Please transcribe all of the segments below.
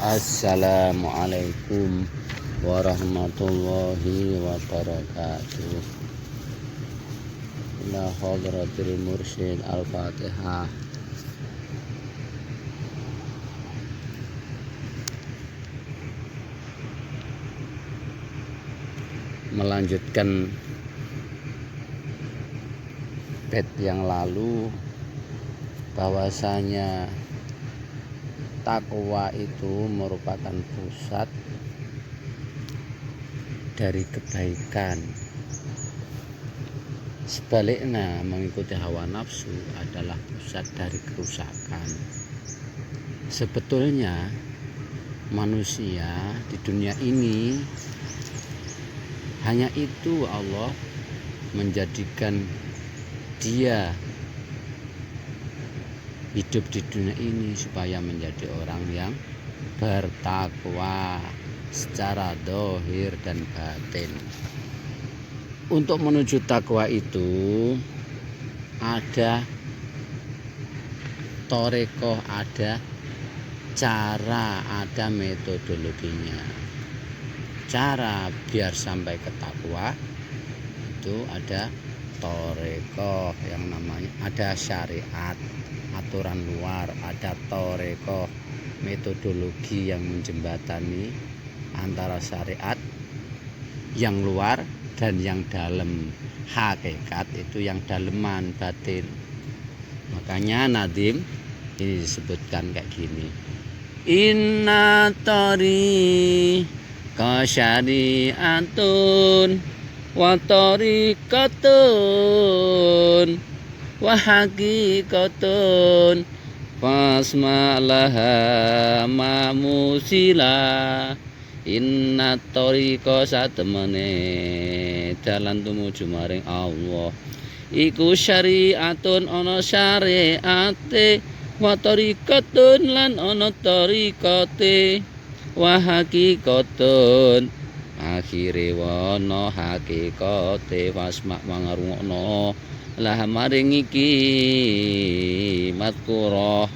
Assalamualaikum warahmatullahi wabarakatuh. Ila hadratil mursyid al-Fatihah. Melanjutkan bait yang lalu, bahwasanya takwa itu merupakan pusat dari kebaikan. Sebaliknya, mengikuti hawa nafsu adalah pusat dari kerusakan. Sebetulnya manusia di dunia ini hanya itu Allah menjadikan dia hidup di dunia ini supaya menjadi orang yang bertakwa secara zahir dan batin. Untuk menuju takwa itu ada thariqah, ada cara, ada metodologinya. Cara biar sampai ke takwa itu ada thariqah yang namanya, ada syariat, aturan luar, ada thariqah, metodologi yang menjembatani antara syariat yang luar dan yang dalam. Hakikat itu yang daleman, batin. Makanya Nadim ini disebutkan kayak gini: inna tariqa syari'atun wa tariqatun wa haqiqatun fasma laha mamusila. Inna tariqa satemene dalan tumuju maring Allah iku syari'atun, ana syariate, wa tariqatun lan ana tariqate, wa haqiqatun akhire wana haqiqate. Wasma mangarungokno lah maring iki madkurah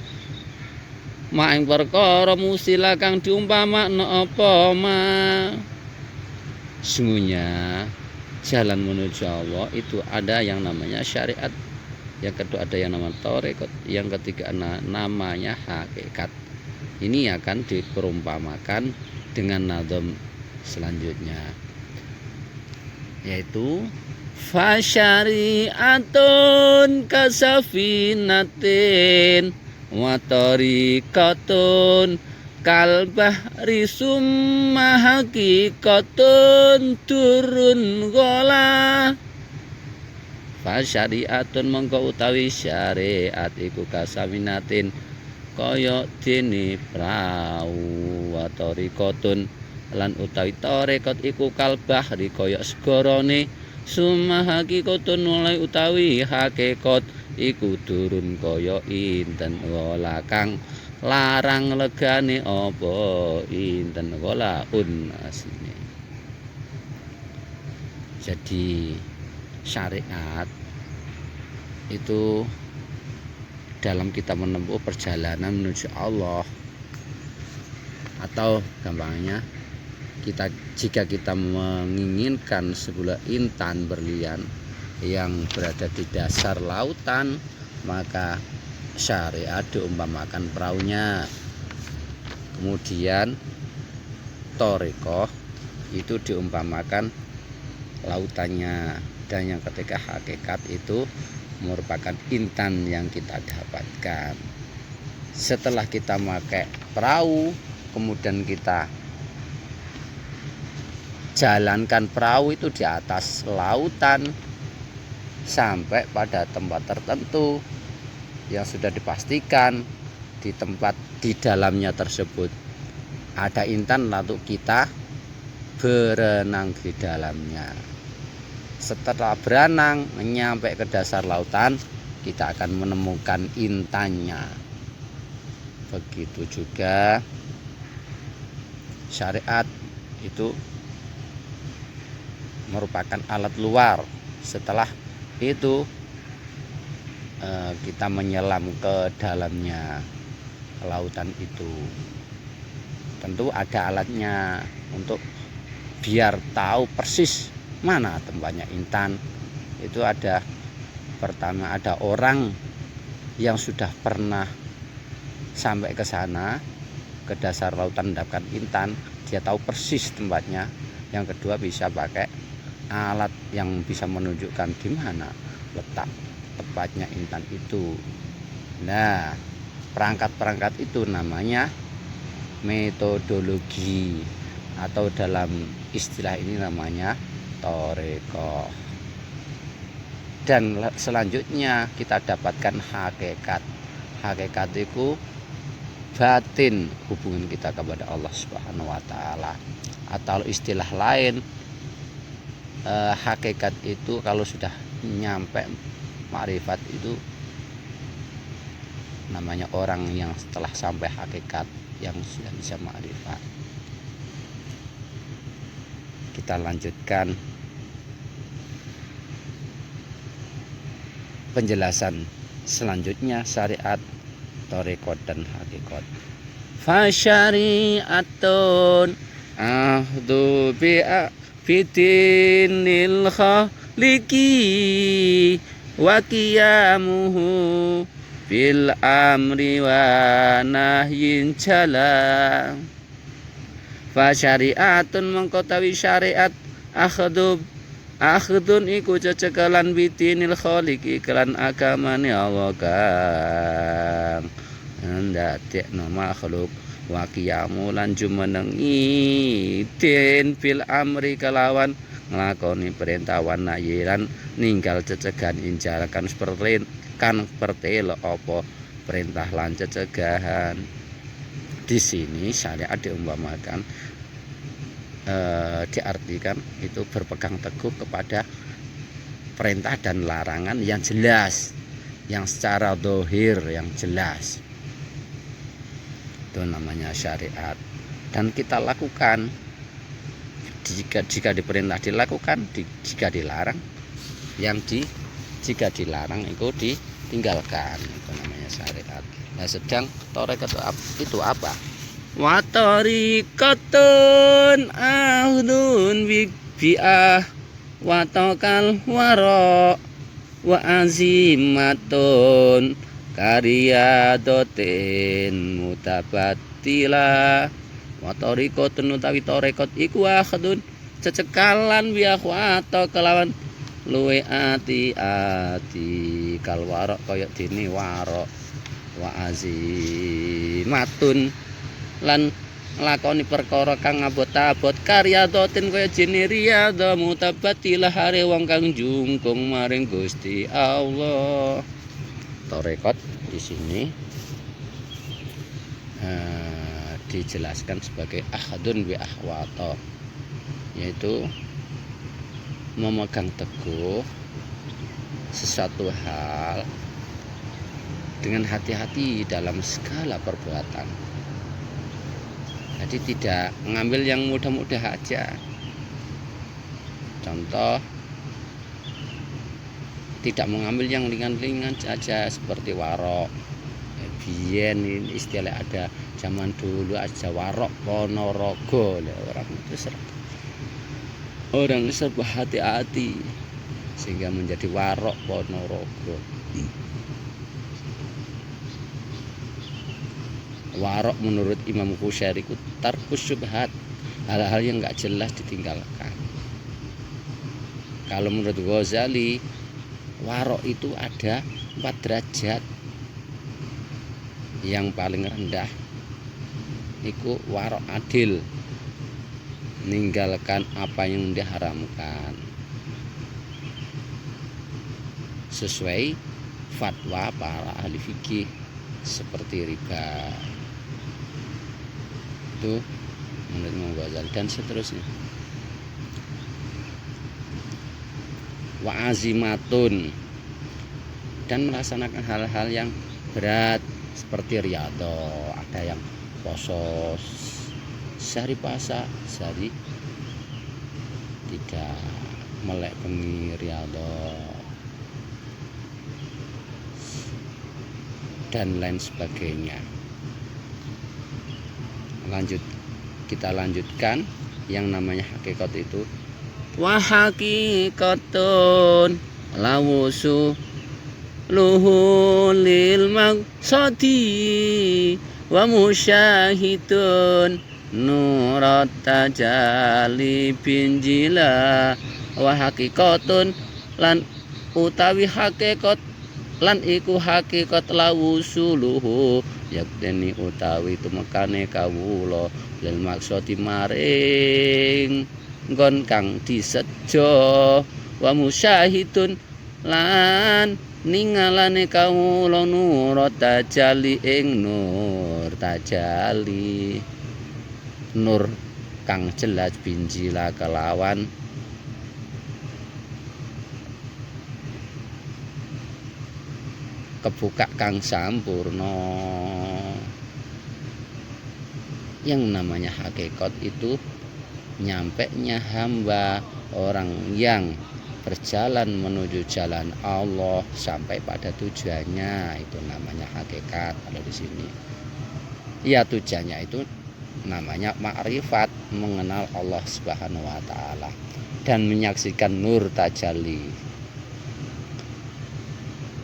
maing perkara musila kang diumpamakna apa ma. Sungguhnya jalan menuju Allah itu ada yang namanya syariat, yang kedua ada yang namanya thariqat, yang ketiga namanya hakikat. Ini akan diperumpamakan dengan nadam selanjutnya, yaitu fasyari'atun kasafinatin wa tariqatun kal bahri summa haqiqatun turun gola. Fasyari'atun mongko utawi syariat iku kasafinatin kaya dene prau, wa tariqatun lan utawi tariqat iku kal bahri kaya segarane, summa haqiqatun mulai utawi hakikat iku turun kaya inten wala kang larang legane apa inten wala un asline. Jadi syariat itu dalam kita menempuh perjalanan menuju Allah, atau gampangnya jika kita menginginkan sebuah intan berlian yang berada di dasar lautan, maka syariat diumpamakan peraunya. Kemudian thariqah itu diumpamakan lautannya, dan yang ketiga hakikat itu merupakan intan yang kita dapatkan. Setelah kita memakai perahu, kemudian kita jalankan perahu itu di atas lautan sampai pada tempat tertentu yang sudah dipastikan di tempat di dalamnya tersebut ada intan, lalu kita berenang di dalamnya. Setelah berenang menyampai ke dasar lautan, kita akan menemukan intannya. Begitu juga syariat itu merupakan alat luar. Setelah itu kita menyelam ke dalamnya lautan itu. tentu ada alatnya untuk biar tahu persis mana tempatnya intan. Itu ada, pertama ada orang yang sudah pernah sampai ke sana, ke dasar lautan mendapatkan intan, dia tahu persis tempatnya. Yang kedua bisa pakai alat yang bisa menunjukkan di mana letak tepatnya intan itu. Nah, perangkat-perangkat itu namanya metodologi, atau dalam istilah ini namanya thariqah. Dan selanjutnya kita dapatkan hakikat. Hakikat itu batin, hubungan kita kepada Allah Subhanahu wa taala. Atau istilah lain, hakikat itu kalau sudah nyampe makrifat itu namanya orang yang setelah sampai hakikat, yang sudah bisa makrifat. Kita lanjutkan penjelasan selanjutnya, syariat, thariqat dan hakikat. Fasyari'atun ahdu bi'afidinil khaliqi wa qiyamuhu bil amri wa nahyin jala. Fasyari'atun mengkotawi syariat akhdun iku cecekelan bidinil khaliqi kelan agamane Allah kang ndadekno makhluk, wa qiyamu lan jumenengi din bil amri kelawan nglakoni perintah wan nahyi lan ninggal cecegan injalakan kan pertelo apa perintah lan cecegahan. Di sini syariat diumpamakan, diartikan itu berpegang teguh kepada perintah dan larangan yang jelas, yang secara zahir yang jelas. Itu namanya syariat. Dan kita lakukan, jika diperintah dilakukan, jika dilarang jika dilarang itu ditinggalkan. Itu namanya syariat. Nah, sedang thariqat itu apa? Wa thariqatun ahdun bi'ah wa taqal wara wa azimatun kariyadatin mutabattila. Wa thariqatun utawi thariqat iku ahdun cecekalan bi'ah wa kelawan luwe ati kal wara kaya dene wara, wa azimatun lan lakoni perkara kang abot-abot karyadatin kaya jene riyadha mutabatilah hare wong kang jungkung maring Gusti Allah. Thariqat di sini dijelaskan sebagai ahadun bi ahwata, yaitu memegang teguh sesuatu hal dengan hati-hati dalam segala perbuatan. Jadi tidak mengambil yang mudah-mudah aja. Contoh, tidak mengambil yang ringan-ringan saja seperti warok. Biyen ini istilah ada zaman dulu aja, warok Ponorogo. Orang itu serba hati-hati sehingga menjadi warok Ponorogo. Warok menurut Imam Qusyari itu tarkus syubhat, hal-hal yang nggak jelas ditinggalkan. Kalau menurut Ghazali, warok itu ada 4 derajat. Yang paling rendah itu warok adil, meninggalkan apa yang diharamkan sesuai fatwa para ahli fikih seperti riba. Itu menurut Imam Ghazali, dan seterusnya. Wa azimatun, dan melaksanakan hal-hal yang berat seperti riyadhah. Ada yang poso sehari puasa, sehari tidak, melek bengi riyadhah dan lain sebagainya. Lanjut Kita lanjutkan yang namanya hakikat itu. Wa hakikatun lawusu luhulil maksodi wa musyahidun nurat tajali binjila. Wa hakikatun lan utawi hakikat lan iku hakikat lawusuluhu yakteni utawi tumekane kawula lil maksodi maring nggon kang disejo wa musyahidun lan ningalane kawula nur tajali ing nur tajali nur kang jelas binjila kelawan kebuka kang sampurno. Yang namanya hakikat itu nyampenya hamba, orang yang berjalan menuju jalan Allah sampai pada tujuannya, itu namanya hakikat. Kalau di sini ya tujuannya itu namanya ma'rifat, mengenal Allah Subhanahu wa taala dan menyaksikan nur tajalli,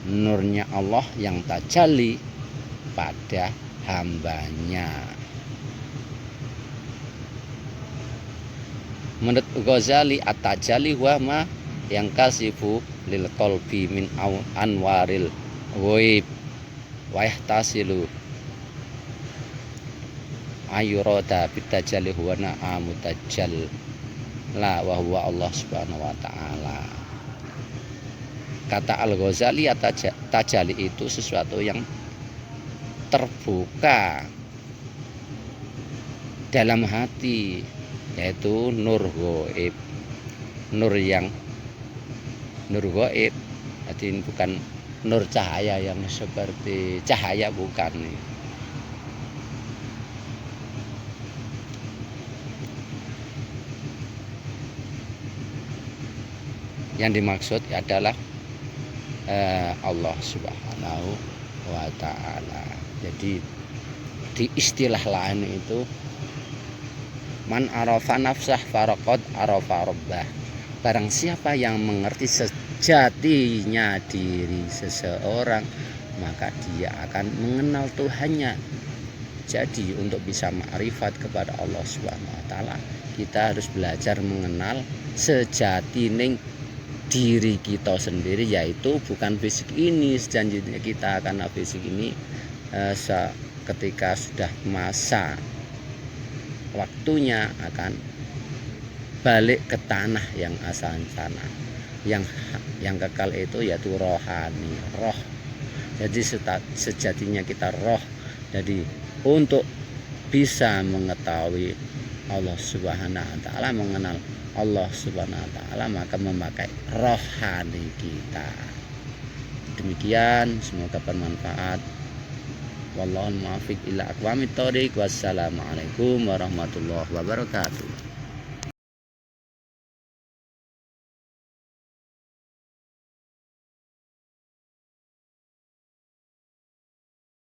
nurnya Allah yang tajalli pada hambanya. Menurut Ghazali, at-tajalli wa ma yang kasifu lil qalbi min anwaril ghaib wa yahtasilu ayurada bitajalli huwa na'amu tajal la wa huwa Allah Subhanahu wa ta'ala. Kata Al-Ghazali, tajalli itu sesuatu yang terbuka dalam hati, yaitu nur ghaib, nur ghaib. Jadi bukan nur cahaya yang seperti cahaya, bukan. Yang dimaksud adalah Allah Subhanahu wa ta'ala. Jadi di istilah lain itu man arafa nafsah faraqad arafa rabbah. Barang siapa yang mengerti sejatinya diri seseorang, maka dia akan mengenal Tuhannya. Jadi untuk bisa ma'rifat kepada Allah Subhanahu wa taala, kita harus belajar mengenal sejatining diri kita sendiri, yaitu bukan fisik ini sejanjinya kita, karena fisik ini ketika sudah masa waktunya akan balik ke tanah yang asal sana. Yang kekal itu yaitu rohani, roh. Jadi sejatinya kita roh. Jadi untuk bisa mengetahui Allah Subhanahu wa taala, mengenal Allah Subhanahu wa taala, maka memakai rohani kita. Demikian, semoga bermanfaat. Wallahul muwaffiq ila aqwamit thoriq. Wassalamualaikum warahmatullahi wabarakatuh.